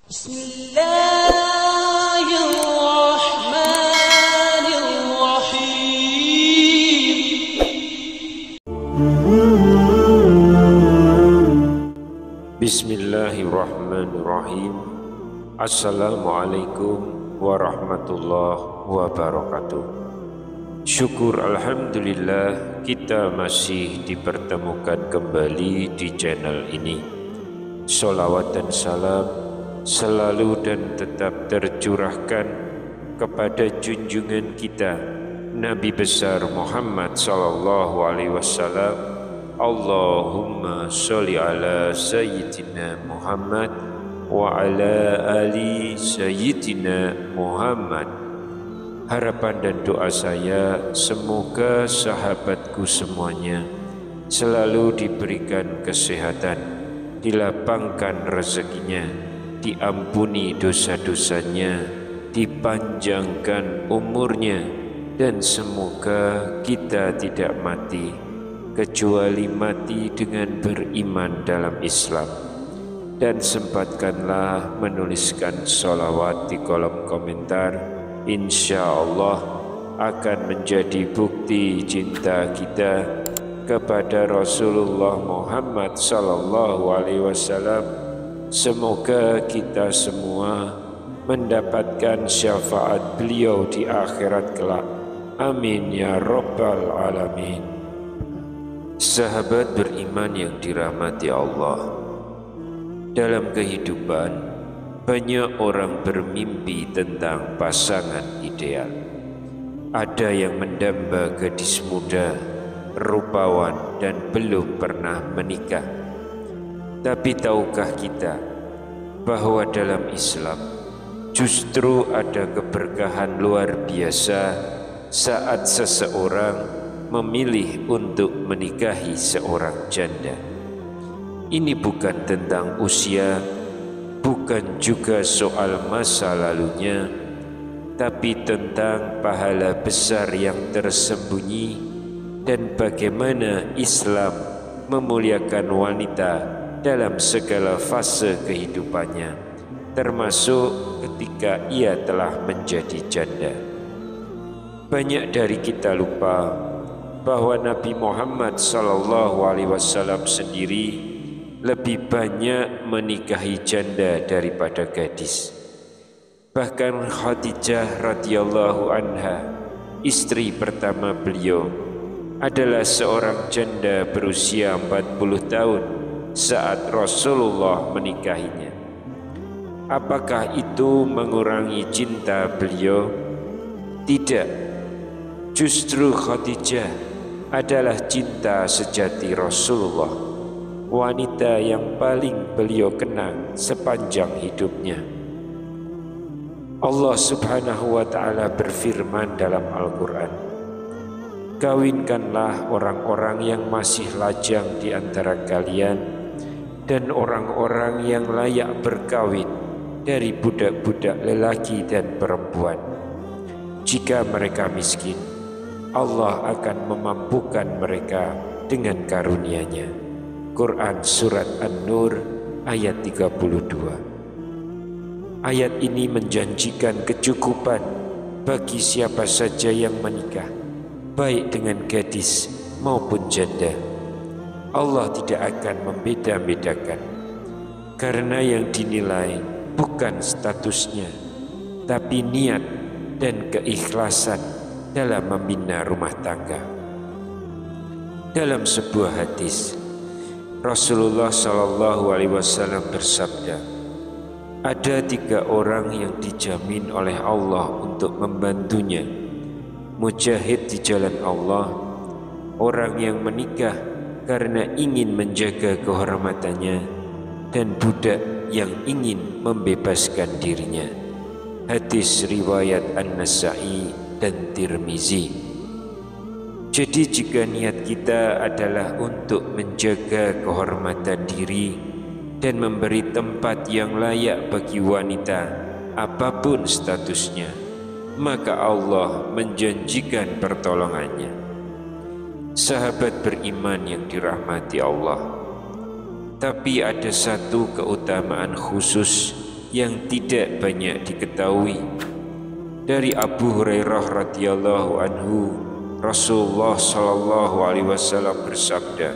Bismillahirrahmanirrahim. Assalamualaikum warahmatullahi wabarakatuh. Syukur alhamdulillah kita masih dipertemukan kembali di channel ini. Sholawat dan salam selalu dan tetap tercurahkan kepada junjungan kita Nabi besar Muhammad sallallahu alaihi wasallam. Allahumma sholli ala sayyidina Muhammad wa ala ali sayyidina Muhammad. Harapan dan doa saya semoga sahabatku semuanya selalu diberikan kesehatan, dilapangkan rezekinya, diampuni dosa-dosanya, dipanjangkan umurnya, dan semoga kita tidak mati kecuali mati dengan beriman dalam Islam. Dan sempatkanlah menuliskan sholawat di kolom komentar. Insya Allah akan menjadi bukti cinta kita kepada Rasulullah Muhammad sallallahu alaihi wasallam. Semoga kita semua mendapatkan syafaat beliau di akhirat kelak. Amin ya rabbal alamin. Sahabat beriman yang dirahmati Allah, dalam kehidupan banyak orang bermimpi tentang pasangan ideal. Ada yang mendamba gadis muda, rupawan dan belum pernah menikah. Tapi tahukah kita bahwa dalam Islam justru ada keberkahan luar biasa saat seseorang memilih untuk menikahi seorang janda. Ini bukan tentang usia, bukan juga soal masa lalunya, tapi tentang pahala besar yang tersembunyi dan bagaimana Islam memuliakan wanita dalam segala fase kehidupannya, termasuk ketika ia telah menjadi janda. Banyak dari kita lupa bahwa Nabi Muhammad sallallahu alaihi wasallam sendiri lebih banyak menikahi janda daripada gadis. Bahkan Khadijah radhiyallahu anha, istri pertama beliau, adalah seorang janda berusia 40 tahun saat Rasulullah menikahinya. Apakah itu mengurangi cinta beliau? Tidak. Justru Khadijah adalah cinta sejati Rasulullah, wanita yang paling beliau kenang sepanjang hidupnya. Allah subhanahu wa ta'ala berfirman dalam Al-Quran, kawinkanlah orang-orang yang masih lajang di antara kalian dan orang-orang yang layak berkawin dari budak-budak lelaki dan perempuan. Jika mereka miskin, Allah akan memampukan mereka dengan karunia-Nya. Quran Surat An-Nur ayat 32. Ayat ini menjanjikan kecukupan bagi siapa saja yang menikah, baik dengan gadis maupun janda. Allah tidak akan membeda-bedakan, karena yang dinilai bukan statusnya, tapi niat dan keikhlasan dalam membina rumah tangga. Dalam sebuah hadis, Rasulullah sallallahu alaihi wasallam bersabda, ada 3 orang yang dijamin oleh Allah untuk membantunya: mujahid di jalan Allah, orang yang menikah karena ingin menjaga kehormatannya, dan budak yang ingin membebaskan dirinya. Hadis riwayat An-Nasa'i dan Tirmizi. Jadi jika niat kita adalah untuk menjaga kehormatan diri dan memberi tempat yang layak bagi wanita apapun statusnya, maka Allah menjanjikan pertolongannya. Sahabat beriman yang dirahmati Allah, tapi ada satu keutamaan khusus yang tidak banyak diketahui. Dari Abu Hurairah radhiyallahu anhu, Rasulullah sallallahu alaihi wasallam bersabda,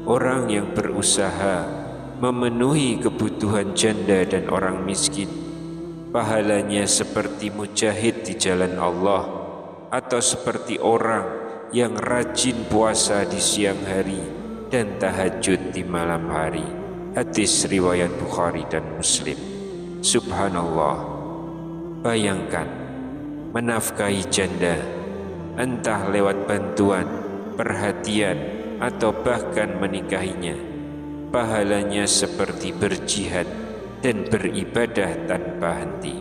orang yang berusaha memenuhi kebutuhan janda dan orang miskin, pahalanya seperti mujahid di jalan Allah, atau seperti orang yang rajin puasa di siang hari dan tahajud di malam hari. Hadis riwayat Bukhari dan Muslim. Subhanallah, bayangkan menafkahi janda, entah lewat bantuan, perhatian, atau bahkan menikahinya, pahalanya seperti berjihad dan beribadah tanpa henti.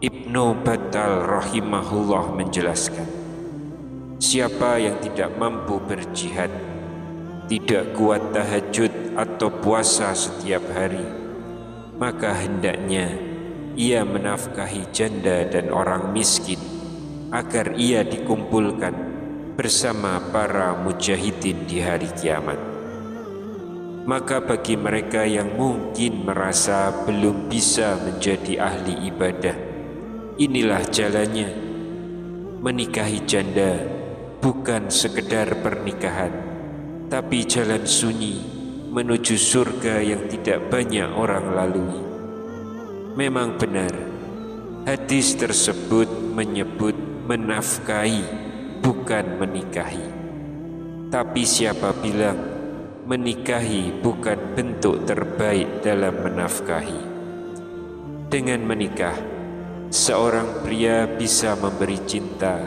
Ibnu Battal rahimahullah menjelaskan, siapa yang tidak mampu berjihad, tidak kuat tahajud atau puasa setiap hari, maka hendaknya ia menafkahi janda dan orang miskin agar ia dikumpulkan bersama para mujahidin di hari kiamat. Maka bagi mereka yang mungkin merasa belum bisa menjadi ahli ibadah, inilah jalannya. Menikahi janda bukan sekedar pernikahan, tapi jalan sunyi menuju surga yang tidak banyak orang lalui. Memang benar, hadis tersebut menyebut menafkahi, bukan menikahi. Tapi siapa bilang menikahi bukan bentuk terbaik dalam menafkahi? Dengan menikah, seorang pria bisa memberi cinta,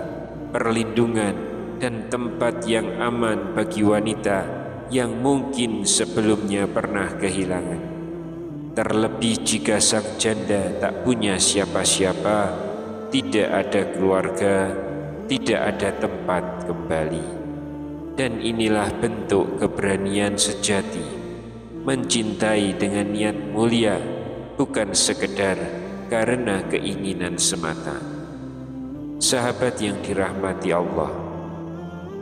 perlindungan, dan tempat yang aman bagi wanita yang mungkin sebelumnya pernah kehilangan. Terlebih jika sang janda tak punya siapa-siapa, tidak ada keluarga, tidak ada tempat kembali. Dan inilah bentuk keberanian sejati, mencintai dengan niat mulia, bukan sekedar karena keinginan semata. Sahabat yang dirahmati Allah,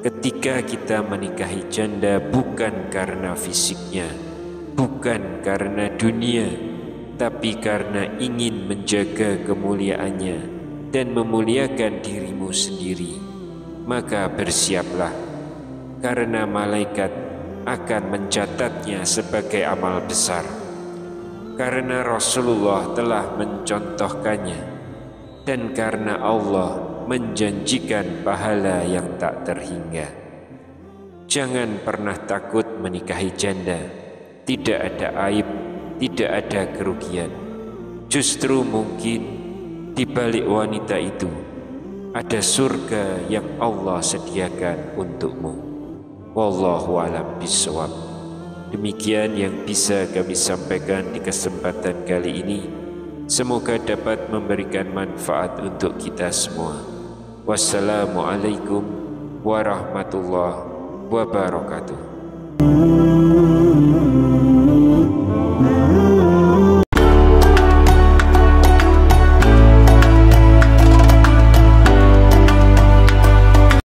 ketika kita menikahi janda bukan karena fisiknya, bukan karena dunia, tapi karena ingin menjaga kemuliaannya dan memuliakan dirimu sendiri, maka bersiaplah, karena malaikat akan mencatatnya sebagai amal besar. Karena Rasulullah telah mencontohkannya, dan karena Allah menjanjikan pahala yang tak terhingga. Jangan pernah takut menikahi janda. Tidak ada aib, tidak ada kerugian. Justru mungkin di balik wanita itu ada surga yang Allah sediakan untukmu. Wallahu a'lam bishawab. Demikian yang bisa kami sampaikan di kesempatan kali ini. Semoga dapat memberikan manfaat untuk kita semua. Wassalamualaikum warahmatullahi wabarakatuh.